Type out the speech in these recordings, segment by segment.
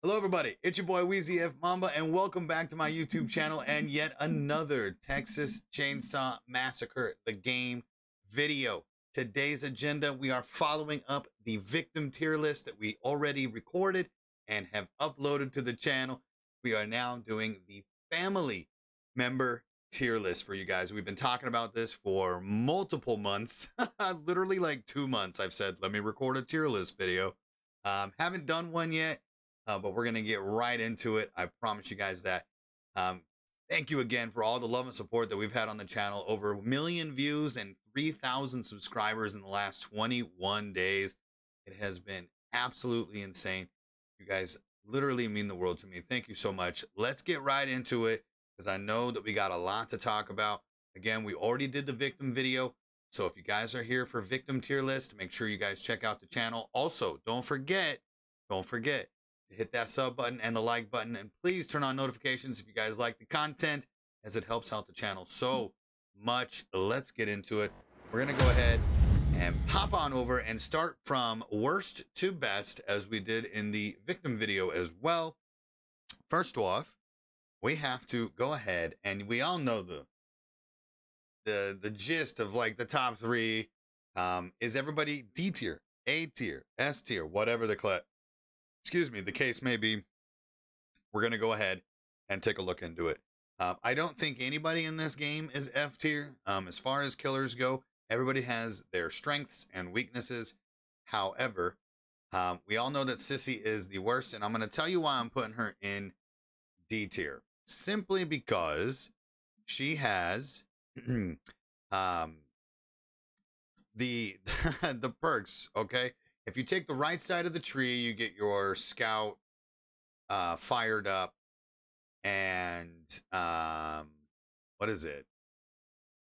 Hello everybody, it's your boy WEEZYFMAMBA and welcome back to my YouTube channel and yet another Texas Chainsaw Massacre, the game video. Today's agenda, we are following up the victim tier list that we already recorded and have uploaded to the channel. We are now doing the family member tier list for you guys. We've been talking about this for multiple months, literally like 2 months. I've said, let me record a tier list video. Haven't done one yet. But we're going to get right into it. I promise you guys that. Thank you again for all the love and support that we've had on the channel. Over 1 million views and 3,000 subscribers in the last 21 days. It has been absolutely insane. You guys literally mean the world to me. Thank you so much. Let's get right into it because I know that we got a lot to talk about. Again, we already did the victim video. So if you guys are here for victim tier list, make sure you guys check out the channel. Also, don't forget to hit that sub button and the like button, and please turn on notifications if you guys like the content, as it helps out the channel so much. Let's get into it. We're gonna go ahead and pop on over and start from worst to best, as we did in the victim video as well. First off, we have to go ahead, and we all know the gist of like the top three. Is everybody D tier, A tier, S tier, whatever the the case may be. We're going to go ahead and take a look into it. I don't think anybody in this game is F tier. As far as killers go, everybody has their strengths and weaknesses. However, we all know that Sissy is the worst, and I'm going to tell you why I'm putting her in D tier. Simply because she has the perks, okay? If you take the right side of the tree, you get your scout fired up, and what is it?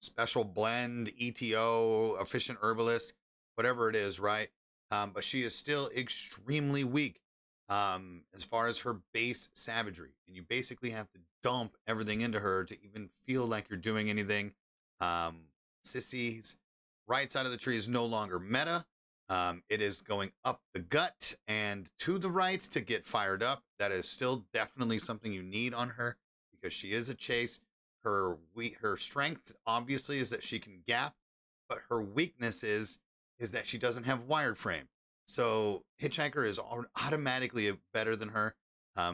Special blend, ETO, efficient herbalist, whatever it is, right? But she is still extremely weak as far as her base savagery, and you basically have to dump everything into her to even feel like you're doing anything. Sissy's right side of the tree is no longer meta. It is going up the gut and to the right to get fired up. That is still definitely something you need on her because she is a chase. Her strength obviously is that she can gap, but her weakness is that she doesn't have wired frame. So Hitchhiker is automatically better than her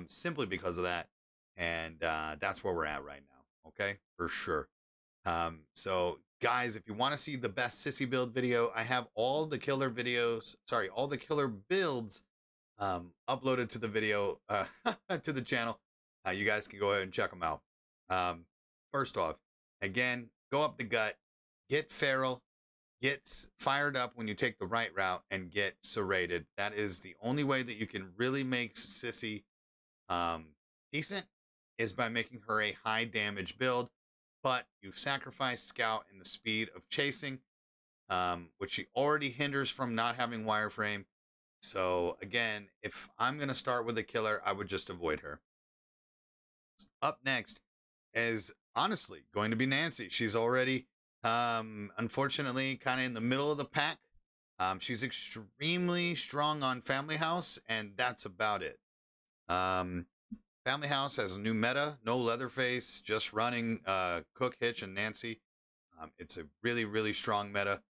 simply because of that. And that's where we're at right now. Okay, for sure. So guys, if you want to see the best Sissy build video, I have all the killer videos, all the killer builds uploaded to the video, to the channel. You guys can go ahead and check them out. First off, again, go up the gut, get feral, get fired up when you take the right route, and get serrated. That is the only way that you can really make Sissy decent, is by making her a high damage build. But you sacrifice scout in the speed of chasing, which she already hinders from not having wireframe. So again, if I'm going to start with a killer, I would just avoid her. Up next is honestly going to be Nancy. She's already, unfortunately, kind of in the middle of the pack. She's extremely strong on Family House, and that's about it. Family House has a new meta, no Leatherface, just running Cook, Hitch, and Nancy. It's a really, really strong meta.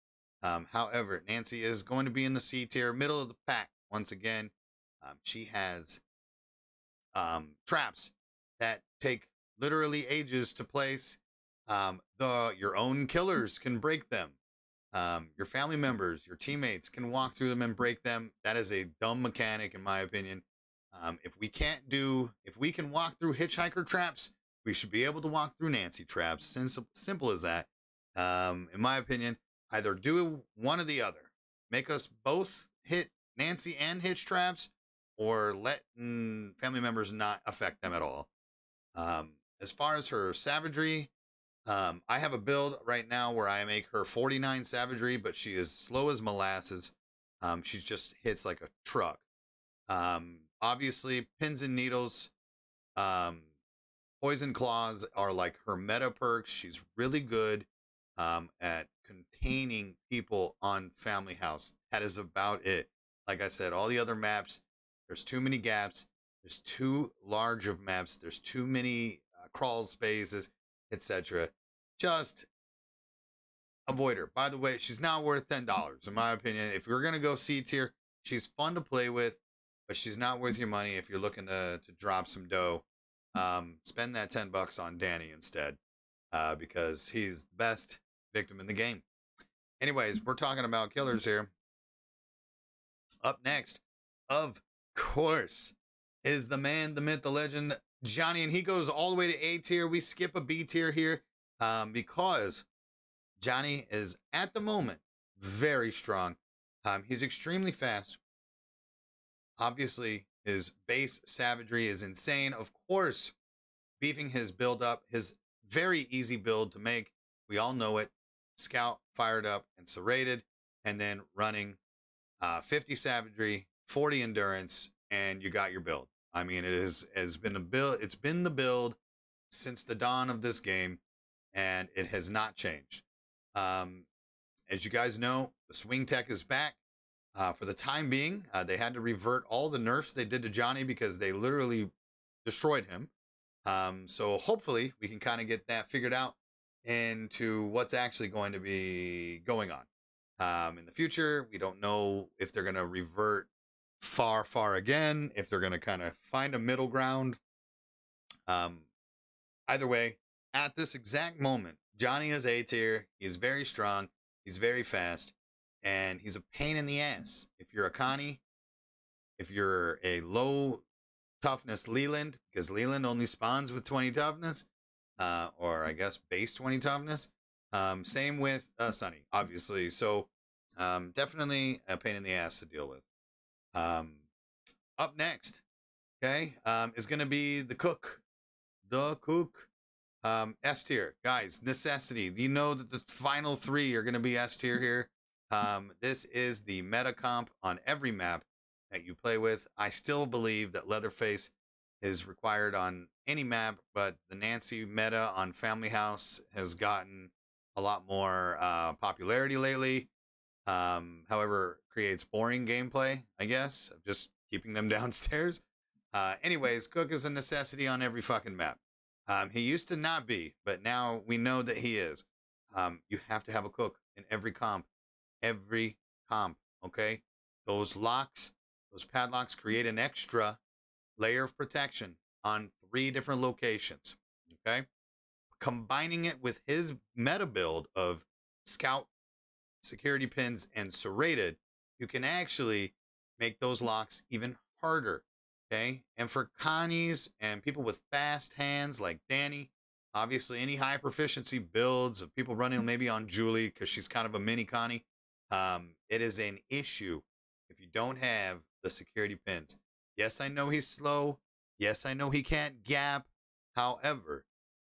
However, Nancy is going to be in the C tier, middle of the pack. Once again, she has traps that take literally ages to place. Your own killers can break them. Your family members, your teammates can walk through them and break them. That is a dumb mechanic, in my opinion. If we can walk through Hitchhiker traps, we should be able to walk through Nancy traps. Simple as that. In my opinion, either do one or the other. Make us both hit Nancy and Hitch traps, or let family members not affect them at all. As far as her savagery, I have a build right now where I make her 49 savagery, but she is slow as molasses. She just hits like a truck. Obviously, pins and needles, poison claws are like her meta perks. She's really good at containing people on Family House. That is about it. Like I said, all the other maps, there's too many gaps. There's too large of maps. There's too many crawl spaces, etc. Just avoid her. By the way, she's not worth $10 in my opinion. If you're gonna go C tier, she's fun to play with, but she's not worth your money if you're looking to drop some dough. Spend that $10 on Danny instead, because he's the best victim in the game. Anyways, we're talking about killers here. Up next, of course, is the man, the myth, the legend, Johnny, and he goes all the way to A tier. We skip a B tier here because Johnny is, at the moment, very strong. He's extremely fast. Obviously, his base savagery is insane. Of course, beefing his build up, his very easy build to make. We all know it. Scout, fired up, and serrated, and then running 50 savagery, 40 endurance, and you got your build. I mean, has been a build. It's been the build since the dawn of this game, and it has not changed. As you guys know, the swing tech is back. For the time being, they had to revert all the nerfs they did to Johnny because they literally destroyed him. So hopefully we can kind of get that figured out into what's actually going to be going on. In the future, we don't know if they're going to revert far again, if they're going to kind of find a middle ground. Either way, at this exact moment, Johnny is A tier. He's very strong. He's very fast. And he's a pain in the ass. If you're a Connie, if you're a low toughness Leland, because Leland only spawns with 20 toughness, or I guess base 20 toughness. Same with Sunny, obviously. So definitely a pain in the ass to deal with. Up next, okay, is going to be the cook. The cook. S tier. Guys, necessity. You know that the final three are going to be S tier here. This is the meta comp on every map that you play with. I still believe that Leatherface is required on any map, but the Nancy meta on Family House has gotten a lot more popularity lately. However, creates boring gameplay, I guess, of just keeping them downstairs. Anyways, cook is a necessity on every fucking map. He used to not be, but now we know that he is. You have to have a cook in every comp. Every comp, okay? Those locks, those padlocks create an extra layer of protection on 3 different locations, okay? Combining it with his meta build of scout, security pins, and serrated, you can actually make those locks even harder, okay? And for Connies and people with fast hands like Danny, obviously any high proficiency builds of people running maybe on Julie because she's kind of a mini Connie, it is an issue if you don't have the security pins. Yes, I know he's slow. Yes, I know he can't gap. However,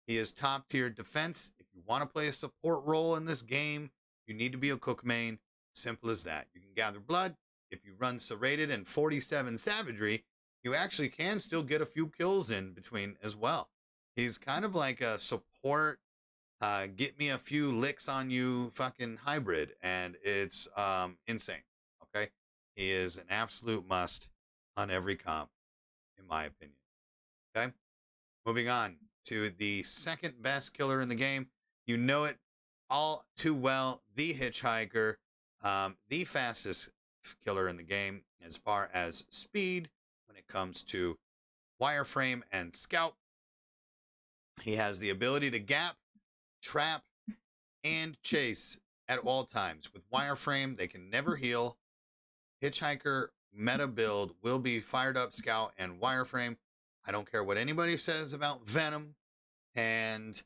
he is top tier defense. If you want to play a support role in this game, you need to be a cook main. Simple as that. You can gather blood. If you run serrated and 47 savagery, you actually can still get a few kills in between as well. He's kind of like a support, get me a few licks on you fucking hybrid, and it's insane, okay? He is an absolute must on every comp, in my opinion, okay? Moving on to the second best killer in the game. You know it all too well, the Hitchhiker, the fastest killer in the game as far as speed when it comes to wireframe and scout. He has the ability to gap, trap, and chase at all times. With wireframe, they can never heal. Hitchhiker meta build will be fired up scout and wireframe. I don't care what anybody says about Venom and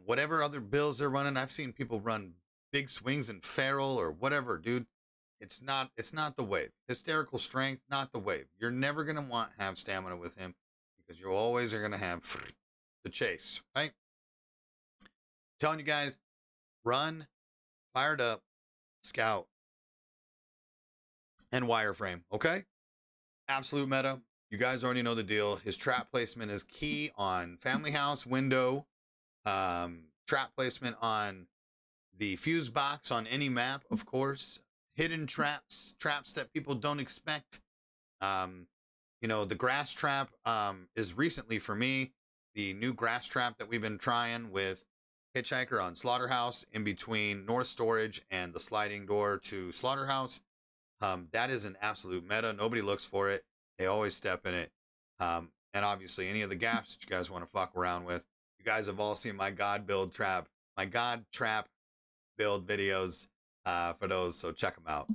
whatever other builds they're running. I've seen people run big swings and feral or whatever, dude. It's not the wave. Hysterical strength, not the wave. You're never gonna want to have stamina with him because you always are gonna have the chase, right? I'm telling you guys, run, fired up, scout, and wireframe, okay? Absolute meta. You guys already know the deal. His trap placement is key on Family House, window, trap placement on the fuse box on any map, of course. Hidden traps that people don't expect. You know, the grass trap is recently for me the new grass trap that we've been trying with Hitchhiker on Slaughterhouse in between North Storage and the sliding door to Slaughterhouse. That is an absolute meta. Nobody looks for it. They always step in it. And obviously, any of the gaps that you guys want to fuck around with, you guys have all seen my God trap build videos for those. So check them out.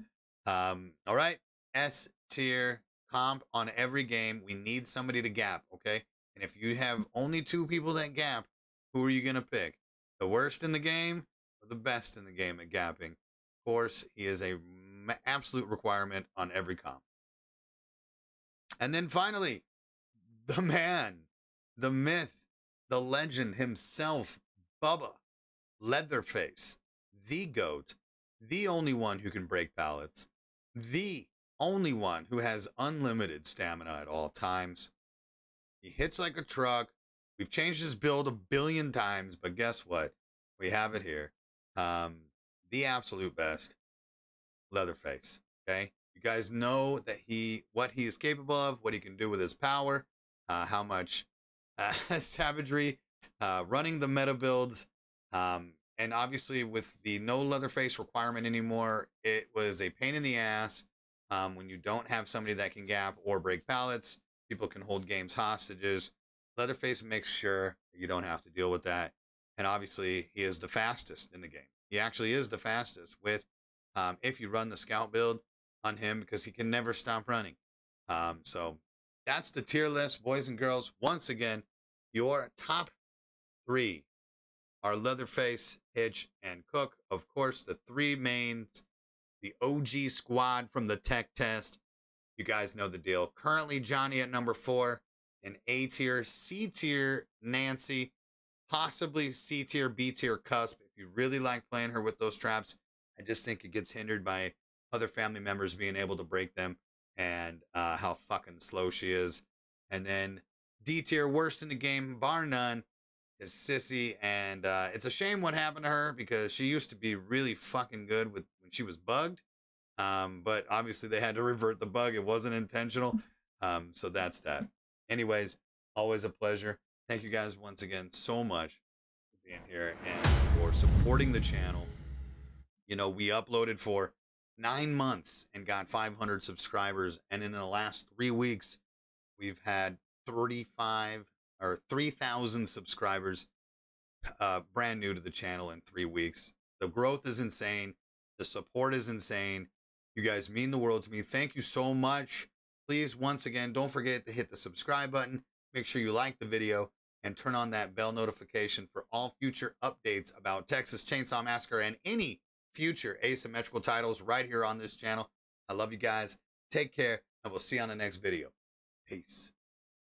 All right, S tier comp on every game. We need somebody to gap, okay? And if you have only 2 people that gap, who are you gonna pick? The worst in the game or the best in the game at gapping? Of course, he is a absolute requirement on every comp. And then finally, the man, the myth, the legend himself, Bubba, Leatherface, the GOAT, the only one who can break pallets, the only one who has unlimited stamina at all times. He hits like a truck. We've changed his build a billion times, but guess what? We have it here. The absolute best, Leatherface, okay? You guys know that what he is capable of, what he can do with his power, how much savagery, running the meta builds, and obviously with the no Leatherface requirement anymore, it was a pain in the ass when you don't have somebody that can gap or break pallets. People can hold games hostages. Leatherface makes sure you don't have to deal with that. And obviously, he is the fastest in the game. He actually is the fastest with, if you run the scout build on him, because he can never stop running. So that's the tier list, boys and girls. Once again, your top 3 are Leatherface, Hitch, and Cook. Of course, the 3 mains, the OG squad from the tech test. You guys know the deal. Currently, Johnny at number 4, an A tier, C tier, Nancy, possibly C tier, B tier cusp. If you really like playing her with those traps, I just think it gets hindered by other family members being able to break them and how fucking slow she is. And then D tier, worst in the game, bar none, is Sissy. And it's a shame what happened to her because she used to be really fucking good when she was bugged. But obviously they had to revert the bug. It wasn't intentional. So that's that. Anyways, always a pleasure. Thank you guys once again so much for being here and for supporting the channel. You know, we uploaded for 9 months and got 500 subscribers. And in the last 3 weeks, we've had 3,000 subscribers brand new to the channel in 3 weeks. The growth is insane. The support is insane. You guys mean the world to me. Thank you so much. Please, once again, don't forget to hit the subscribe button. Make sure you like the video and turn on that bell notification for all future updates about Texas Chainsaw Massacre and any future asymmetrical titles right here on this channel. I love you guys. Take care, and we'll see you on the next video. Peace.